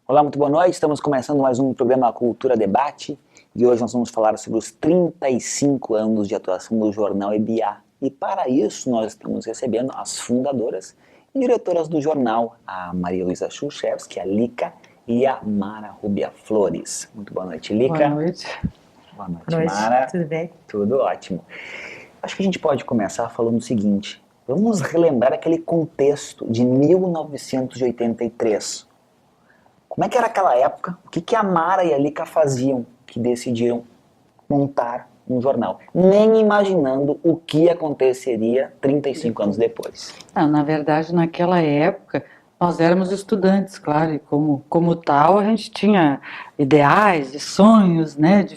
Olá, muito boa noite. Estamos começando mais um programa Cultura Debate e hoje nós vamos falar sobre os 35 anos de atuação do jornal EBA. E para isso nós estamos recebendo as fundadoras e diretoras do jornal, a Maria Luísa Schulchevski, a Lica e a Mara Rubia Flores. Muito boa noite, Lica. Boa noite. Boa noite, Boa noite. Mara. Tudo bem? Tudo ótimo. Acho que a gente pode começar falando o seguinte: vamos relembrar aquele contexto de 1983. Como é que era aquela época? O que a Mara e a Lica faziam que decidiram montar um jornal? Nem imaginando o que aconteceria 35 anos depois. Na verdade, naquela época, nós éramos estudantes, claro, e como tal, a gente tinha ideais e sonhos, né, de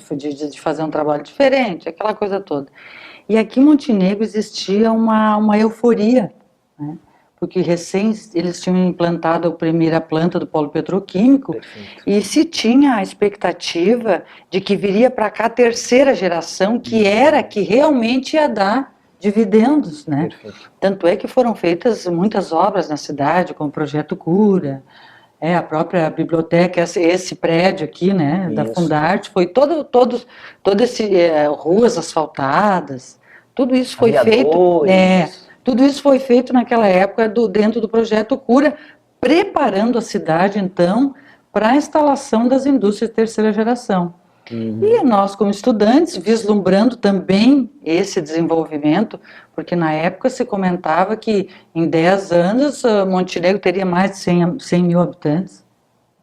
fazer um trabalho diferente, aquela coisa toda. E aqui em Montenegro existia uma euforia, né? Porque eles tinham implantado a primeira planta do polo petroquímico. Perfeito. E se tinha a expectativa de que viria para cá a terceira geração, que realmente ia dar dividendos, né? Perfeito. Tanto é que foram feitas muitas obras na cidade, como o Projeto Cura, a própria biblioteca, esse prédio aqui, né, da Fundarte, foi todo esse ruas asfaltadas, tudo isso foi feito. Tudo isso foi feito naquela época dentro do Projeto Cura, preparando a cidade, então, para a instalação das indústrias de terceira geração. E nós, como estudantes, vislumbrando também esse desenvolvimento, porque na época se comentava que em 10 anos Montenegro teria mais de 100 mil habitantes.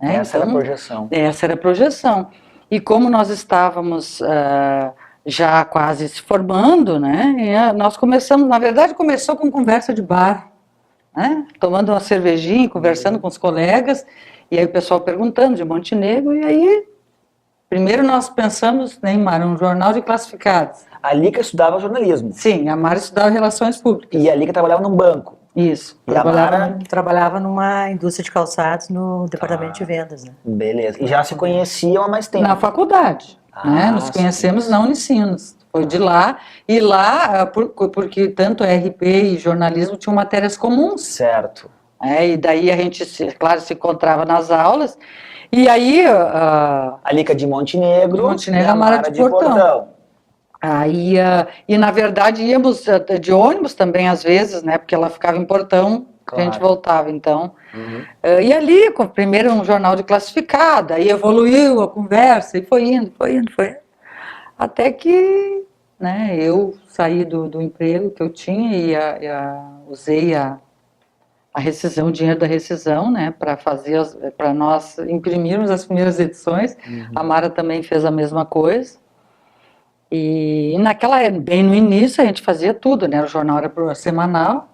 Né? Essa era a projeção. Essa era a projeção. E como nós estávamos já quase se formando, né? Nós começamos, na verdade, começou com conversa de bar, né? Tomando uma cervejinha, conversando com os colegas, e aí o pessoal perguntando de Montenegro, e aí, primeiro nós pensamos, né, em Mara, um jornal de classificados. A Lica estudava jornalismo. Sim, a Mara estudava relações públicas. E a Lica trabalhava num banco. Isso. E a Mara trabalhava numa indústria de calçados no departamento de vendas, né? Beleza. E já se conheciam há mais tempo. Na faculdade. Né? Nos conhecemos na Unicinos, foi de lá, e lá, porque tanto RP e jornalismo tinham matérias comuns. Certo. E daí a gente, claro, se encontrava nas aulas, e aí... a Lica de Montenegro, e a Mara de Portão. Aí, e na verdade íamos de ônibus também às vezes, né, porque ela ficava em Portão, claro. A gente voltava, então. E ali, primeiro um jornal de classificada, aí evoluiu a conversa, e foi indo. Até que, né, eu saí do emprego que eu tinha e usei a rescisão, o dinheiro da rescisão, né, para nós imprimirmos as primeiras edições. A Mara também fez a mesma coisa. E bem no início, a gente fazia tudo, né, o jornal era semanal.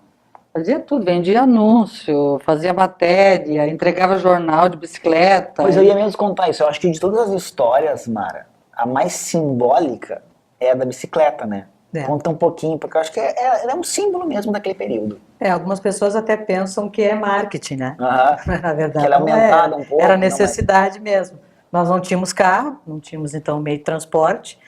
Fazia tudo, vendia anúncio, fazia matéria, entregava jornal de bicicleta. Pois eu ia mesmo contar isso. Eu acho que de todas as histórias, Mara, a mais simbólica é a da bicicleta, né? Conta um pouquinho, porque eu acho que ela é um símbolo mesmo daquele período. Algumas pessoas até pensam que é marketing, né? Mas, na verdade, que ela é aumentada um pouco. Era necessidade mesmo. Nós não tínhamos carro, não tínhamos, então, meio de transporte.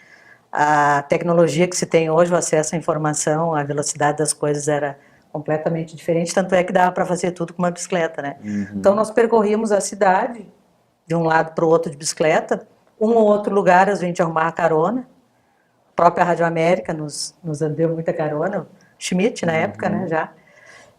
A tecnologia que se tem hoje, o acesso à informação, a velocidade das coisas era completamente diferente, tanto é que dava para fazer tudo com uma bicicleta, né? Então nós percorríamos a cidade de um lado para o outro de bicicleta, um ou outro lugar a gente arrumava carona, a própria Rádio América nos deu muita carona, Schmidt na época, né, já,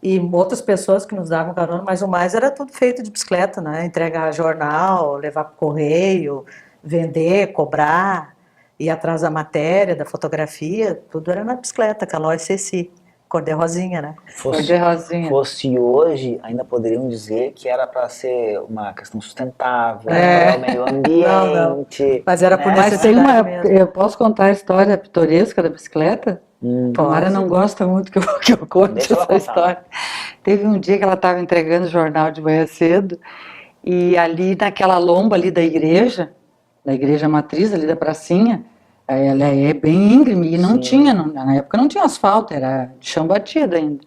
e outras pessoas que nos davam carona, mas o mais era tudo feito de bicicleta, né? Entregar jornal, levar para o correio, vender, cobrar, ir atrás da matéria, da fotografia, tudo era na bicicleta, Calói Ceci. Cor de rosinha, né? Fosse hoje, ainda poderiam dizer que era para ser uma questão sustentável, para o meio ambiente. Não. Mas era por necessidade mesmo. Eu posso contar a história pitoresca da bicicleta? A Mara não gosta muito que eu conte essa história. Teve um dia que ela estava entregando o jornal de manhã cedo, e ali naquela lomba ali da igreja matriz, ali da pracinha, ela é bem íngreme e não tinha, na época não tinha asfalto, era de chão batido ainda.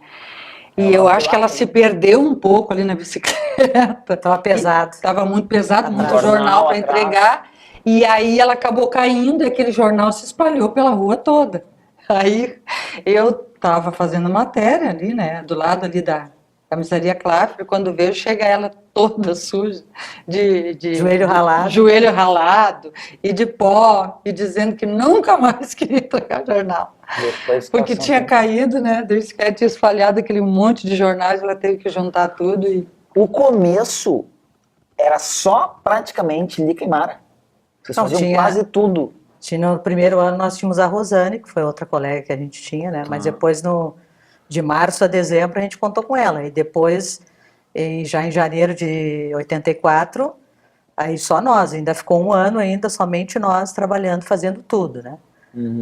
E eu acho que ela se perdeu um pouco ali na bicicleta. Estava pesado. Estava muito pesado, muito jornal para entregar. E aí ela acabou caindo e aquele jornal se espalhou pela rua toda. Aí eu estava fazendo matéria ali, né, do lado ali Camisaria Klaffer, quando vejo, chega ela toda suja, joelho ralado e de pó, e dizendo que nunca mais queria entregar jornal. Porque tinha caído, né? Desde que ela tinha espalhado aquele monte de jornais, ela teve que juntar tudo. O começo era só praticamente Lica e Mara. Vocês faziam quase tudo. No primeiro ano nós tínhamos a Rosane, que foi outra colega que a gente tinha, né? Mas depois, de março a dezembro, a gente contou com ela. E depois, já em janeiro de 84, aí só nós. Ainda ficou um ano ainda, somente nós trabalhando, fazendo tudo, né?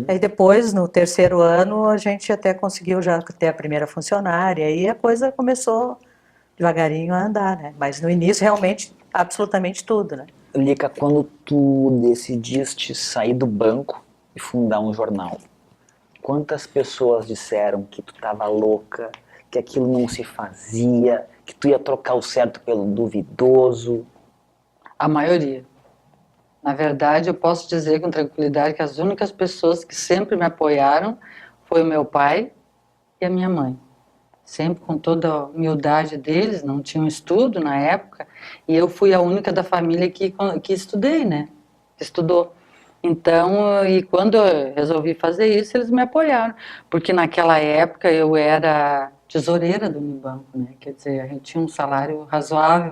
Aí depois, no terceiro ano, a gente até conseguiu já ter a primeira funcionária. Aí a coisa começou devagarinho a andar, né? Mas no início, realmente, absolutamente tudo, né? Lica, quando tu decidiste sair do banco e fundar um jornal, quantas pessoas disseram que tu estava louca, que aquilo não se fazia, que tu ia trocar o certo pelo duvidoso? A maioria. Na verdade, eu posso dizer com tranquilidade que as únicas pessoas que sempre me apoiaram foi o meu pai e a minha mãe. Sempre com toda a humildade deles, não tinham estudo na época, e eu fui a única da família que estudei, né? Que estudou. Então, e quando eu resolvi fazer isso, eles me apoiaram, porque naquela época eu era tesoureira do Unibanco, né? Quer dizer, a gente tinha um salário razoável.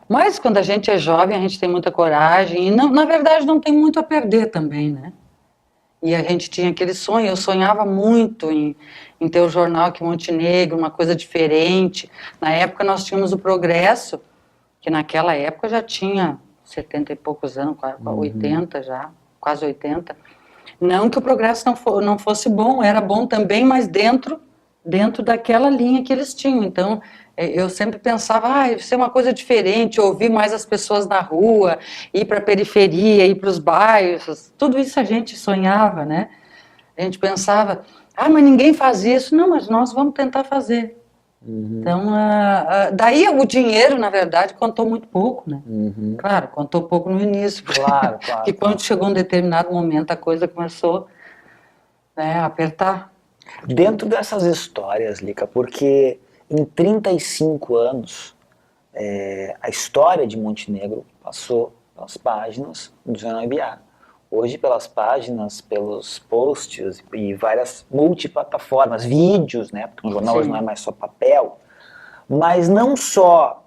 Mas quando a gente é jovem, a gente tem muita coragem, e não, na verdade não tem muito a perder também, né? E a gente tinha aquele sonho, eu sonhava muito em ter um jornal aqui em Montenegro, uma coisa diferente. Na época nós tínhamos o Progresso, que naquela época já tinha 70 e poucos anos, 80 já, quase 80. Não que o Progresso não fosse bom, era bom também, mas dentro daquela linha que eles tinham. Então, eu sempre pensava, isso é uma coisa diferente, ouvir mais as pessoas na rua, ir para a periferia, ir para os bairros, tudo isso a gente sonhava, né? A gente pensava, mas ninguém faz isso. Não, mas nós vamos tentar fazer. Então, daí o dinheiro, na verdade, contou muito pouco, né? Claro, contou pouco no início, porque quando chegou um determinado momento, a coisa começou, né, a apertar. Dentro dessas histórias, Lica, porque em 35 anos, a história de Montenegro passou pelas páginas do Jornal EBA. Hoje, pelas páginas, pelos posts e várias multiplataformas, vídeos, né? Porque um jornal hoje não é mais só papel, mas não só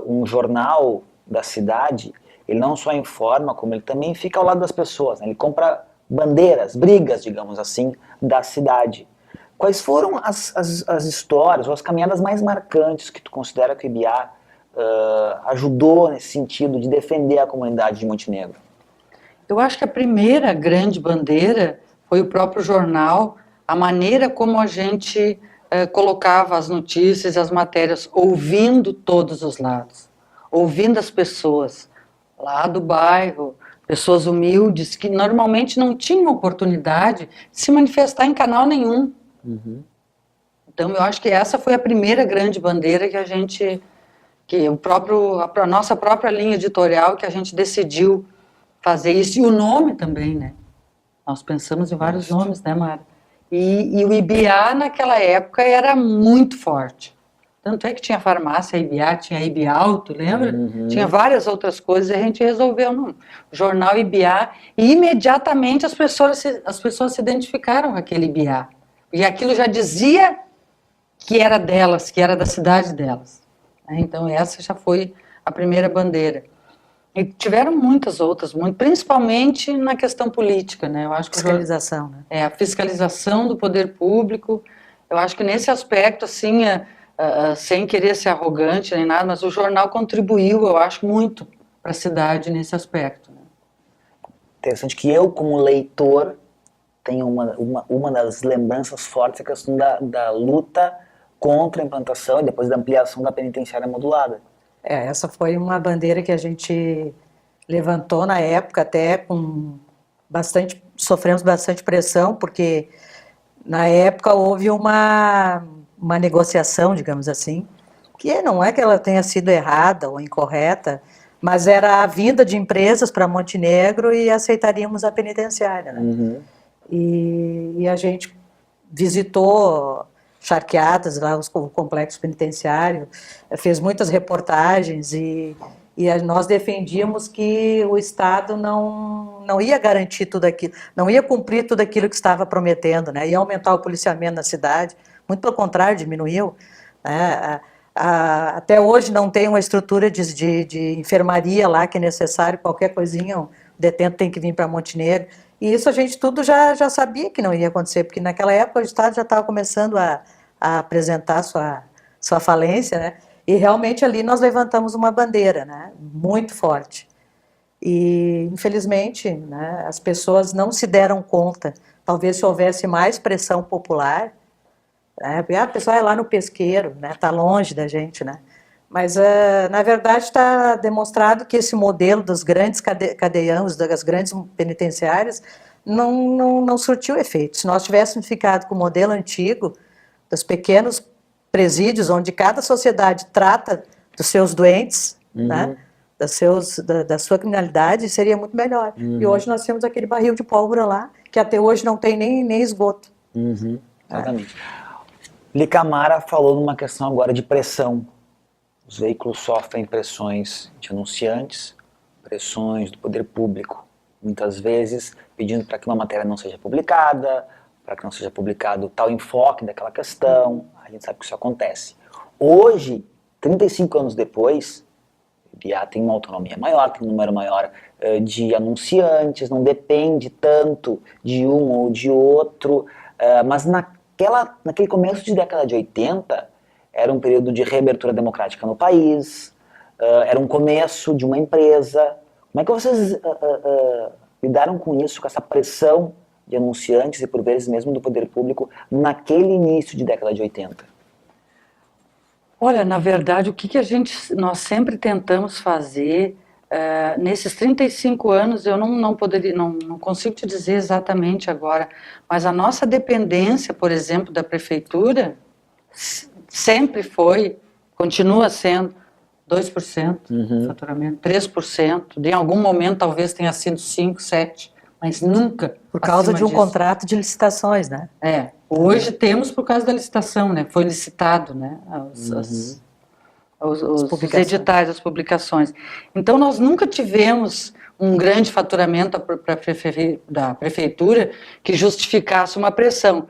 um jornal da cidade, ele não só informa, como ele também fica ao lado das pessoas, né? Ele compra bandeiras, brigas, digamos assim, da cidade. Quais foram as histórias ou as caminhadas mais marcantes que tu considera que o EBA ajudou nesse sentido de defender a comunidade de Montenegro? Eu acho que a primeira grande bandeira foi o próprio jornal, a maneira como a gente colocava as notícias, as matérias, ouvindo todos os lados, ouvindo as pessoas lá do bairro, pessoas humildes que normalmente não tinham oportunidade de se manifestar em canal nenhum. Então, eu acho que essa foi a primeira grande bandeira que a nossa própria linha editorial, que a gente decidiu fazer isso, e o nome também, né? Nós pensamos em vários nomes, né, Mara? E o IBA, naquela época, era muito forte. Tanto é que tinha farmácia IBA, tinha IBA Alto, lembra? Tinha várias outras coisas, e a gente resolveu no jornal IBA, e imediatamente as pessoas se identificaram com aquele IBA. E aquilo já dizia que era delas, que era da cidade delas. Então, essa já foi a primeira bandeira. E tiveram muitas outras, principalmente na questão política, né? Eu acho que fiscalização, né? A fiscalização do poder público. Eu acho que nesse aspecto, assim, sem querer ser arrogante nem nada, mas o jornal contribuiu, eu acho, muito para a cidade nesse aspecto. Né? Interessante que eu, como leitor, tenho uma das lembranças fortes a questão da luta contra a implantação e depois da ampliação da penitenciária modulada. Essa foi uma bandeira que a gente levantou na época, até sofremos bastante pressão, porque na época houve uma negociação, digamos assim, que não é que ela tenha sido errada ou incorreta, mas era a vinda de empresas para Montenegro e aceitaríamos a penitenciária, né? E a gente visitou charqueadas lá, o complexo penitenciário, fez muitas reportagens e nós defendíamos que o Estado não ia garantir tudo aquilo, não ia cumprir tudo aquilo que estava prometendo, né? Ia aumentar o policiamento na cidade, muito pelo contrário, diminuiu, né? Até hoje não tem uma estrutura de enfermaria lá que é necessário, qualquer coisinha, o detento tem que vir para Montenegro. E isso a gente tudo já sabia que não ia acontecer, porque naquela época o Estado já estava começando a apresentar sua falência, né? E realmente ali nós levantamos uma bandeira, né? Muito forte. E, infelizmente, né, as pessoas não se deram conta. Talvez se houvesse mais pressão popular, né, porque a pessoa é lá no pesqueiro, né, tá longe da gente, né? Mas, na verdade, está demonstrado que esse modelo dos grandes cadeiãos, das grandes penitenciárias, não surtiu efeito. Se nós tivéssemos ficado com o modelo antigo, dos pequenos presídios, onde cada sociedade trata dos seus doentes, né, da sua criminalidade, seria muito melhor. E hoje nós temos aquele barril de pólvora lá, que até hoje não tem nem esgoto. Exatamente. Licamara falou numa questão agora de pressão. Os veículos sofrem pressões de anunciantes, pressões do poder público, muitas vezes pedindo para que uma matéria não seja publicada, para que não seja publicado tal enfoque daquela questão. A gente sabe que isso acontece. Hoje, 35 anos depois, o IBA tem uma autonomia maior, tem um número maior de anunciantes, não depende tanto de um ou de outro, mas naquele começo de década de 80, era um período de reabertura democrática no país, era um começo de uma empresa. Como é que vocês lidaram com isso, com essa pressão de anunciantes e por vezes mesmo do poder público naquele início de década de 80? Olha, na verdade, o que nós sempre tentamos fazer nesses 35 anos, eu não consigo te dizer exatamente agora, mas a nossa dependência, por exemplo, da prefeitura, sempre foi, continua sendo 2% do faturamento, 3%, em algum momento talvez tenha sido 5%, 7%, mas nunca por causa de um disso. Contrato de licitações, né? Hoje temos por causa da licitação, né? Foi licitado, né? Os editais, as publicações. Então nós nunca tivemos um grande faturamento da prefeitura que justificasse uma pressão.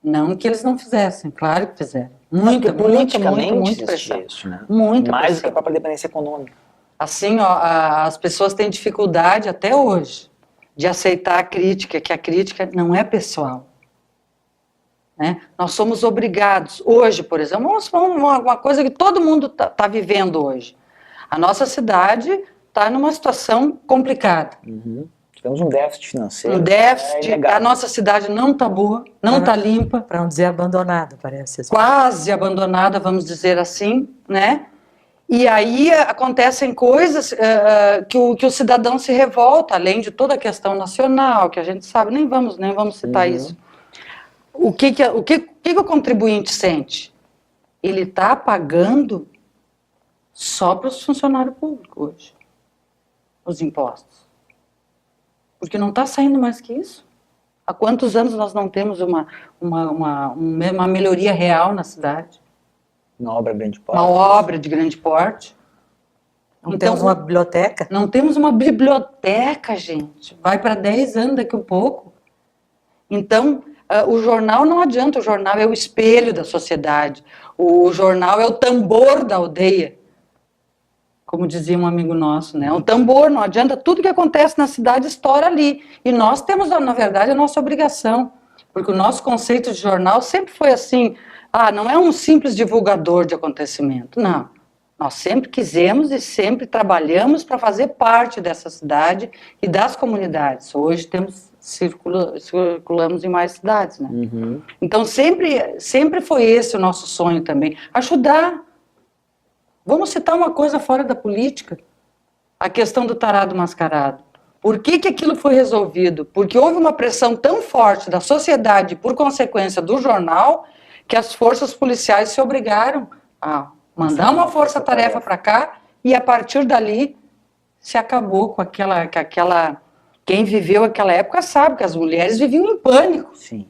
Não que eles não fizessem, claro que fizeram. Muita pressão. Isso, né? Muita mais pressão. do que a própria dependência econômica. Assim, as pessoas têm dificuldade até hoje de aceitar a crítica, que a crítica não é pessoal. Né? Nós somos obrigados, hoje, por exemplo, uma coisa que todo mundo está vivendo hoje. A nossa cidade está numa situação complicada. Tivemos um déficit financeiro. Um déficit, a nossa cidade não está boa, não está limpa. Para não dizer abandonada, parece. Assim. Quase abandonada, vamos dizer assim, né? E aí acontecem coisas que o cidadão se revolta, além de toda a questão nacional, que a gente sabe, nem vamos citar isso. O que o contribuinte sente? Ele está pagando só para os funcionários públicos hoje, os impostos. Porque não está saindo mais que isso. Há quantos anos nós não temos uma melhoria real na cidade? Uma obra de grande porte. Uma obra de grande porte. Não temos uma biblioteca? Não temos uma biblioteca, gente. Vai para 10 anos daqui a pouco. Então, o jornal não adianta, o jornal é o espelho da sociedade. O jornal é o tambor da aldeia. Como dizia um amigo nosso, né? O tambor, não adianta, tudo que acontece na cidade estoura ali. E nós temos, na verdade, a nossa obrigação. Porque o nosso conceito de jornal sempre foi assim, não é um simples divulgador de acontecimento, não. Nós sempre quisemos e sempre trabalhamos para fazer parte dessa cidade e das comunidades. Hoje circulamos em mais cidades, né? Então sempre foi esse o nosso sonho também, ajudar. Vamos citar uma coisa fora da política, a questão do tarado mascarado. Por que aquilo foi resolvido? Porque houve uma pressão tão forte da sociedade, por consequência do jornal, que as forças policiais se obrigaram a mandar uma força-tarefa para cá e a partir dali se acabou com aquela... Quem viveu aquela época sabe que as mulheres viviam em pânico. Sim.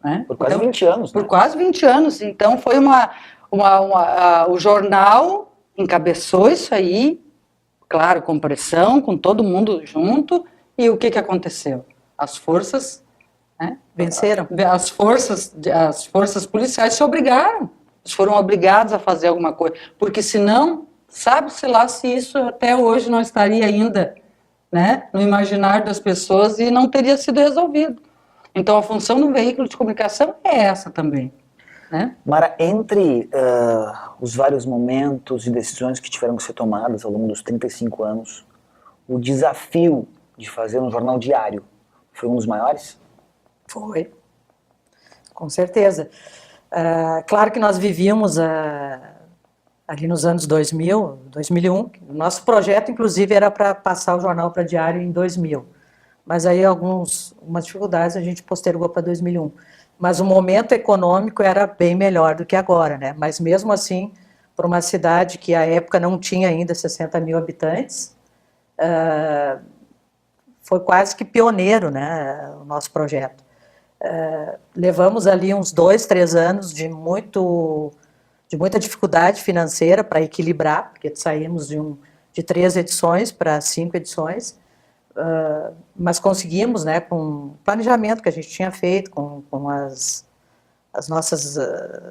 né? Por quase Então, 20 anos, né? Por quase 20 anos. Então, foi o jornal encabeçou isso aí, claro, com pressão, com todo mundo junto, e o que aconteceu? As forças, né, Venceram. as forças policiais se obrigaram, eles foram obrigados a fazer alguma coisa, porque senão, sabe-se lá se isso até hoje não estaria ainda, né, no imaginário das pessoas e não teria sido resolvido. Então, a função do veículo de comunicação é essa também, né? Mara, entre os vários momentos e decisões que tiveram que ser tomadas ao longo dos 35 anos, o desafio de fazer um jornal diário foi um dos maiores? Foi, com certeza. Claro que nós vivíamos ali nos anos 2000, 2001. O nosso projeto, inclusive, era para passar o jornal para diário em 2000. Mas aí algumas dificuldades a gente postergou para 2001. Mas o momento econômico era bem melhor do que agora, né? Mas mesmo assim, para uma cidade que à época não tinha ainda 60 mil habitantes, foi quase que pioneiro, né, o nosso projeto. Levamos ali uns 2, 3 anos de muita dificuldade financeira para equilibrar, porque saímos de 3 edições para 5 edições, mas conseguimos, né, com o planejamento que a gente tinha feito, com as nossas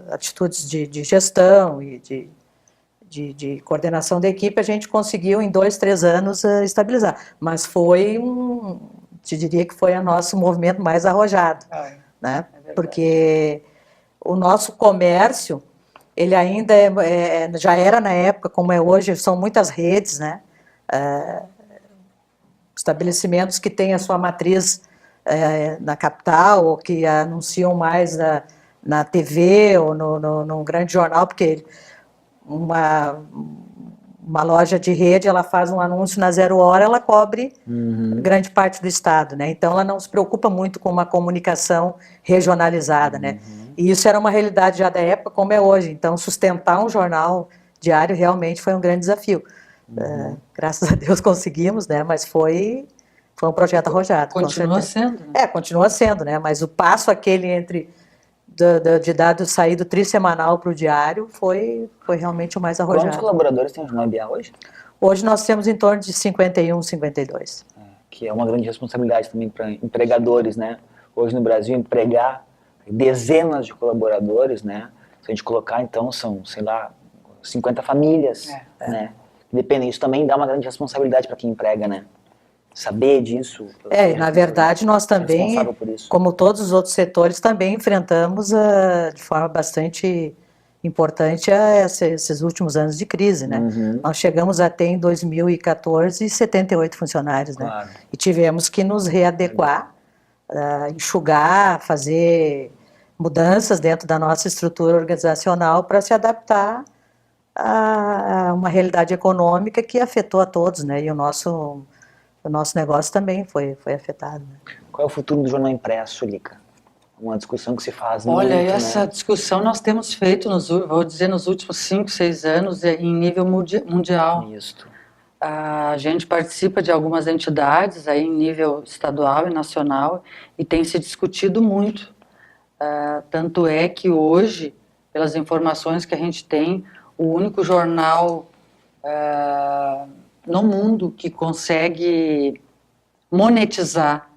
atitudes de gestão e de coordenação da equipe, a gente conseguiu em 2, 3 anos estabilizar. Mas te diria que foi o nosso movimento mais arrojado, né? Porque o nosso comércio, ele ainda já era na época, como é hoje, são muitas redes, né? Estabelecimentos que têm a sua matriz na capital, ou que anunciam mais na TV ou num grande jornal, porque uma loja de rede, ela faz um anúncio na 0 hora, ela cobre grande parte do estado, né? Então ela não se preocupa muito com uma comunicação regionalizada, né? E isso era uma realidade já da época, como é hoje. Então sustentar um jornal diário realmente foi um grande desafio. Graças a Deus conseguimos, né? Mas foi um projeto arrojado. Continua sendo, né? Continua sendo, né? Mas o passo aquele entre de sair do trissemanal para o diário foi realmente o mais arrojado. Quantos colaboradores tem o Jornal EBA hoje? Hoje nós temos em torno de 51, 52. Que é uma grande responsabilidade também para empregadores, né? Hoje no Brasil, empregar dezenas de colaboradores, né? Se a gente colocar, então, são, sei lá, 50 famílias, né? Depende, isso também dá uma grande responsabilidade para quem emprega, né? Saber disso. Na verdade, nós também, como todos os outros setores, também enfrentamos de forma bastante importante esses últimos anos de crise, né? Nós chegamos a ter em 2014 78 funcionários, né? Claro. E tivemos que nos readequar, enxugar, fazer mudanças dentro da nossa estrutura organizacional para se adaptar a uma realidade econômica que afetou a todos, né? E o nosso negócio também foi afetado. Né? Qual é o futuro do jornal impresso, Lica? Uma discussão que se faz Olha, muito, essa discussão nós temos feito, nos últimos 5, 6 anos, em nível mundial. Isso. A gente participa de algumas entidades aí em nível estadual e nacional e tem se discutido muito. Tanto é que hoje, pelas informações que a gente tem, o único jornal no mundo que consegue monetizar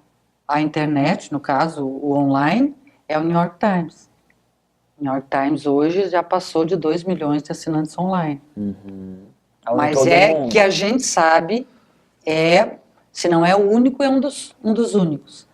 a internet, no caso, o online, é o New York Times. O New York Times hoje já passou de 2 milhões de assinantes online. Mas que a gente sabe, se não é o único, é um dos únicos.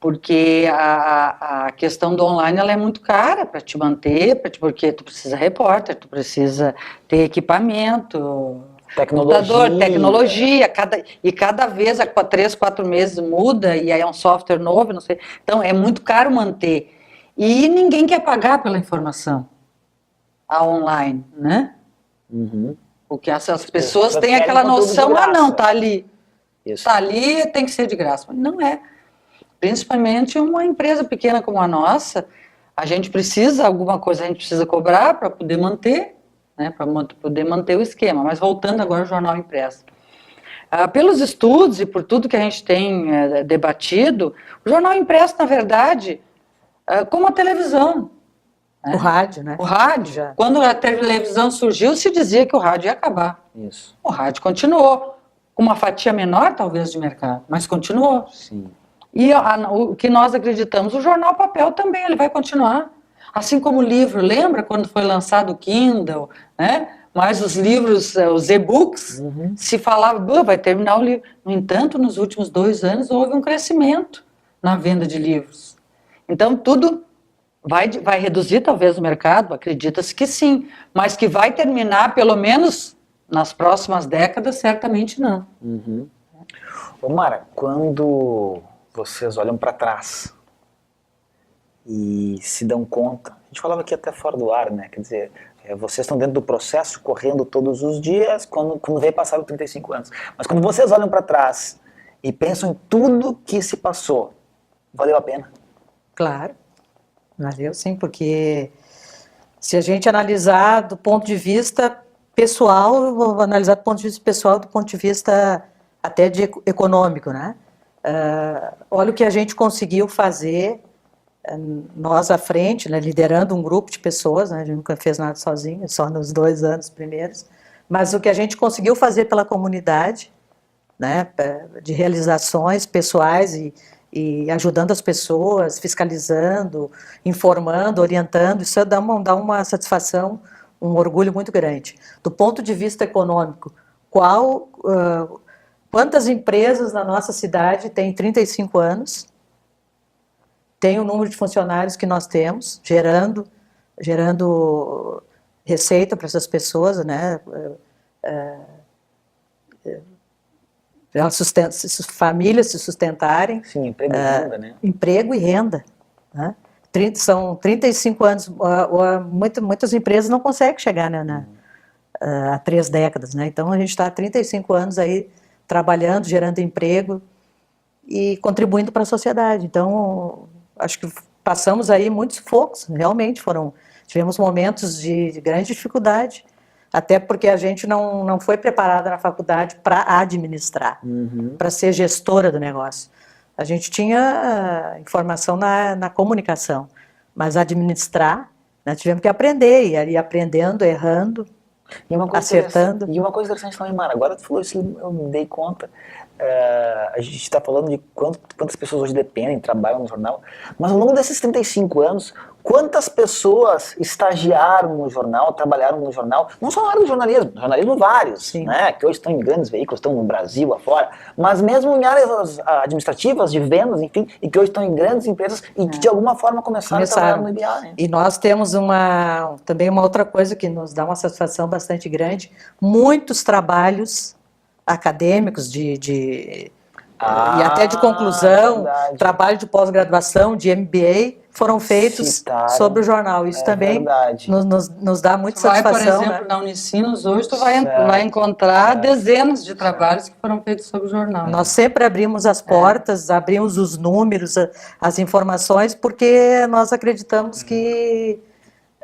Porque a questão do online ela é muito cara para te manter, porque tu precisa repórter, tu precisa ter equipamento, computador, tecnologia, cada vez, a 3, 4 meses muda, e aí é um software novo, não sei. Então, é muito caro manter. E ninguém quer pagar pela informação online, né? Porque as pessoas têm aquela noção, não, tá ali. Isso. Tá ali, tem que ser de graça. Mas não é. Principalmente uma empresa pequena como a nossa, a gente precisa, alguma coisa a gente precisa cobrar para poder manter, né, para poder manter o esquema. Mas voltando agora ao jornal impresso. Pelos estudos e por tudo que a gente tem debatido, o jornal impresso, na verdade, como a televisão. O rádio, né? O rádio, Já. quando a televisão surgiu, se dizia que o rádio ia acabar. Isso. O rádio continuou, com uma fatia menor, talvez, de mercado, mas continuou. Sim. E o que nós acreditamos, o jornal papel também, ele vai continuar. Assim como o livro, lembra quando foi lançado o Kindle, né? Mas os livros, os e-books, se falava, vai terminar o livro. No entanto, nos últimos 2 anos, houve um crescimento na venda de livros. Então, tudo vai reduzir, talvez, o mercado, acredita-se que sim, mas que vai terminar, pelo menos nas próximas décadas, certamente não. Ô Mara, quando vocês olham para trás e se dão conta, a gente falava aqui até fora do ar, né? Quer dizer, vocês estão dentro do processo, correndo todos os dias, quando veio passar os 35 anos. Mas quando vocês olham para trás e pensam em tudo que se passou, valeu a pena? Claro, valeu sim, porque se a gente analisar do ponto de vista pessoal, eu vou analisar do ponto de vista pessoal, do ponto de vista até econômico, né? Olha o que a gente conseguiu fazer, nós à frente, né, liderando um grupo de pessoas, né, a gente nunca fez nada sozinho, só nos 2 anos primeiros, mas o que a gente conseguiu fazer pela comunidade, né, de realizações pessoais e ajudando as pessoas, fiscalizando, informando, orientando, isso dá uma satisfação, um orgulho muito grande. Do ponto de vista econômico, quantas empresas na nossa cidade têm 35 anos, tem o número de funcionários que nós temos, gerando receita para essas pessoas, né? Famílias se sustentarem. Sim, emprego e renda, né? Emprego e renda. Né? São 35 anos, muitas empresas não conseguem chegar, né, a 3 décadas, né? Então a gente está há 35 anos aí trabalhando, gerando emprego e contribuindo para a sociedade. Então, acho que passamos aí muitos sufocos, realmente tivemos momentos de grande dificuldade, até porque a gente não foi preparada na faculdade para administrar, para ser gestora do negócio. A gente tinha informação na comunicação, mas administrar, nós tivemos que aprender, e ali aprendendo, errando, acertando. E uma coisa interessante também, Mara, agora tu falou isso, eu me dei conta. A gente está falando de quantas pessoas hoje dependem, trabalham no jornal, mas ao longo desses 35 anos, quantas pessoas estagiaram no jornal, trabalharam no jornal, não só na área do jornalismo vários, né, que hoje estão em grandes veículos, estão no Brasil, afora, mas mesmo em áreas administrativas, de vendas, enfim, e que hoje estão em grandes empresas e que de alguma forma começaram a trabalhar no IBA. Né? E nós temos também uma outra coisa que nos dá uma satisfação bastante grande, muitos trabalhos acadêmicos e até de conclusão, trabalho de pós-graduação, de MBA, foram feitos sobre o jornal. Isso também nos dá muita satisfação. Por exemplo, na Unicinos, hoje tu vai encontrar dezenas de trabalhos que foram feitos sobre o jornal. Nós sempre abrimos as portas, abrimos os números, as informações, porque nós acreditamos que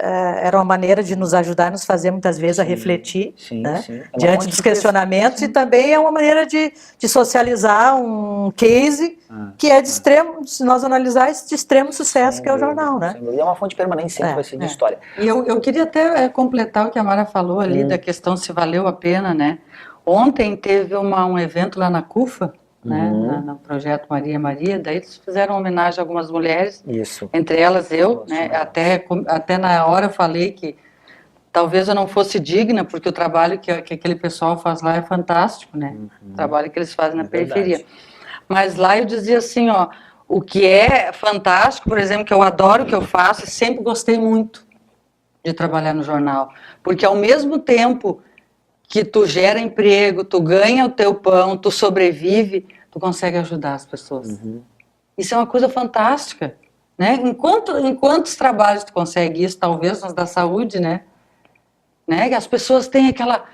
era uma maneira de nos ajudar, nos fazer muitas vezes a refletir, né, diante dos questionamentos, e também é uma maneira de socializar um case que é de extremo, se nós analisarmos, de extremo sucesso, que é o jornal, né? E é uma fonte permanente, sempre vai ser de história. E eu queria até completar o que a Mara falou ali, da questão se valeu a pena, né? Ontem teve um evento lá na CUFA, né, no projeto Maria, daí eles fizeram uma homenagem a algumas mulheres, entre elas eu, né, até na hora eu falei que talvez eu não fosse digna, porque o trabalho que aquele pessoal faz lá é fantástico, né, o trabalho que eles fazem na periferia. Mas lá eu dizia assim, ó, o que é fantástico, por exemplo, que eu adoro o que eu faço, e sempre gostei muito de trabalhar no jornal, porque ao mesmo tempo que tu gera emprego, tu ganha o teu pão, tu sobrevive, tu consegue ajudar as pessoas. Isso é uma coisa fantástica, né? Em quantos trabalhos tu consegue isso, talvez nos da saúde, né? Que as pessoas têm aquela,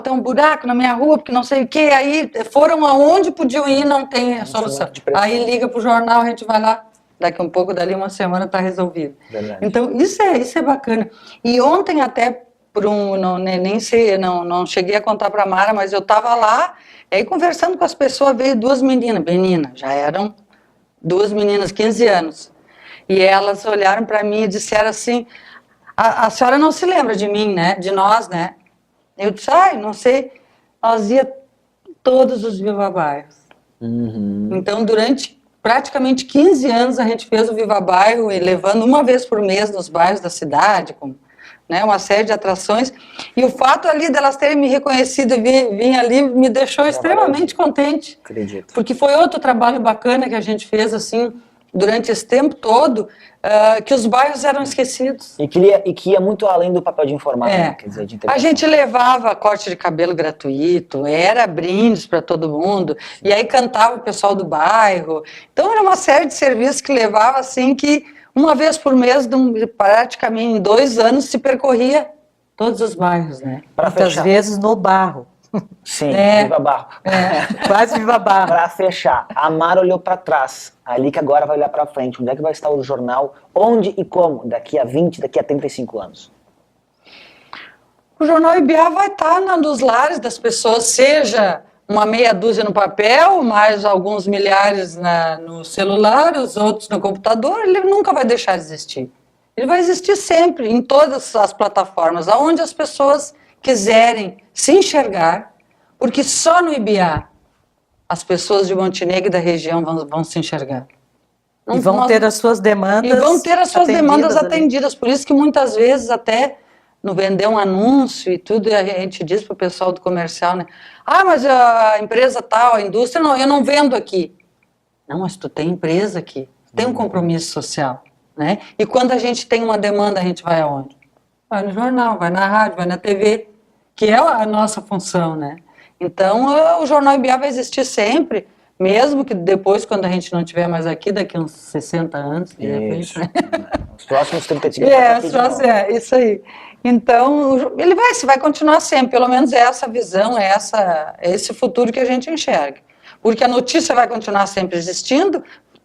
tem um buraco na minha rua, porque não sei o quê, aí foram aonde podiam ir, não tem a solução. Aí liga pro jornal, a gente vai lá, daqui um pouco, dali uma semana está resolvido. Então, isso é bacana. E ontem até, não cheguei a contar para a Mara, mas eu estava lá, aí conversando com as pessoas, veio 2 meninas, já eram 2 meninas, 15 anos. E elas olharam para mim e disseram assim, a senhora não se lembra de mim, né? De nós, né? Eu disse, não sei. Nós ia todos os Viva Bairros. Então, durante praticamente 15 anos, a gente fez o Viva Bairro, e levando uma vez por mês nos bairros da cidade, com, né, uma série de atrações. E o fato ali delas terem me reconhecido e vir ali me deixou extremamente contente. Acredito. Porque foi outro trabalho bacana que a gente fez, assim, durante esse tempo todo, que os bairros eram esquecidos. E que ia muito além do papel de informar, né? Quer dizer, de A integração. gente levava corte de cabelo gratuito, era brindes para todo mundo, e aí cantava o pessoal do bairro. Então era uma série de serviços que levava assim que uma vez por mês, praticamente em 2 anos, se percorria todos os bairros, né? Pra Muitas fechar. vezes no barro. Sim, É. Viva Barro. Quase Viva Barro. Para fechar, a Mara olhou para trás, ali que agora vai olhar para frente. Onde é que vai estar o jornal? Onde e como? Daqui a 20, daqui a 35 anos. O Jornal IBA vai estar nos lares das pessoas, seja uma meia dúzia no papel, mais alguns milhares no celular, os outros no computador, ele nunca vai deixar de existir. Ele vai existir sempre, em todas as plataformas, aonde as pessoas quiserem se enxergar, porque só no IBA as pessoas de Montenegro e da região vão se enxergar. E vão ter as suas demandas E vão ter as suas demandas ali. atendidas. Por isso que muitas vezes até no vender um anúncio e tudo, a gente diz para o pessoal do comercial, né? Mas a empresa tal, a indústria, não, eu não vendo aqui. Não, mas tu tem empresa aqui, tem um compromisso social, né? E quando a gente tem uma demanda, a gente vai aonde? Vai no jornal, vai na rádio, vai na TV, que é a nossa função, né? Então, o Jornal IBA vai existir sempre, mesmo que depois, quando a gente não estiver mais aqui, daqui uns 60 anos, de repente, né? Os próximos 35 anos. Isso aí. Então, ele vai continuar sempre, pelo menos é essa visão, é esse futuro que a gente enxerga. Porque a notícia vai continuar sempre existindo,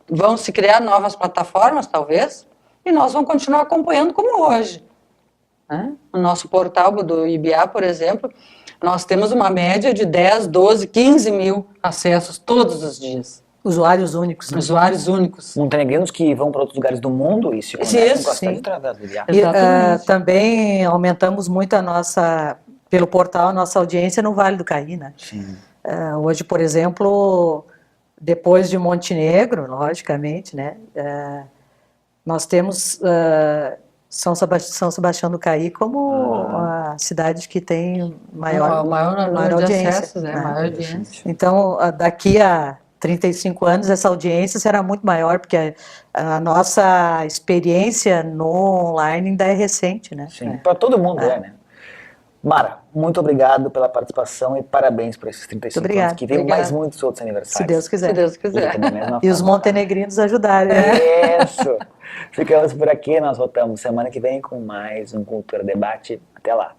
vão se criar novas plataformas, talvez, e nós vamos continuar acompanhando como hoje. Né? O nosso portal do IBA, por exemplo, nós temos uma média de 10, 12, 15 mil acessos todos os dias. Usuários únicos. Né? Usuários únicos. Montenegrinos que vão para outros lugares do mundo e se conectam com a cidade através do IBA. E também aumentamos muito pelo portal, a nossa audiência no Vale do Caí, né? Sim. Hoje, por exemplo, depois de Montenegro, logicamente, né? Nós temos São Sebastião do Caí como a cidade que tem maior audiência. Acessos, né? Maior audiência. Então, daqui a 35 anos, essa audiência será muito maior, porque a nossa experiência no online ainda é recente, né? Sim, para todo mundo né? Mara, muito obrigado pela participação e parabéns por esses 35 anos, que venham mais muitos outros aniversários. Se Deus quiser. Se Deus quiser. E os montenegrinos ajudarem. Isso! Ficamos por aqui, nós voltamos semana que vem com mais um Cultura Debate. Até lá!